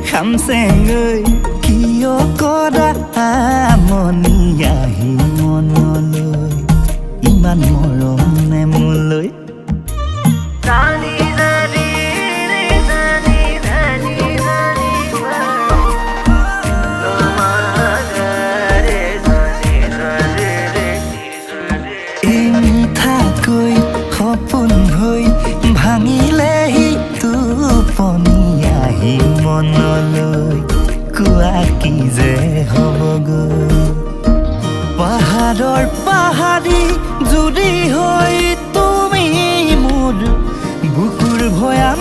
খামচেঙৈ কিয় কৰা আমনি আহি মনলৈ ইমান মৰম নে মোলৈ মিঠাকৈ সপোন হৈ ভাঙিলেহি টোপনি আহি মনলৈ কোৱা কি যে হ'বগৈ পাহাৰৰ পাহাৰী জুৰি হৈ তুমি মোৰ বুকুৰ ভৈয়াম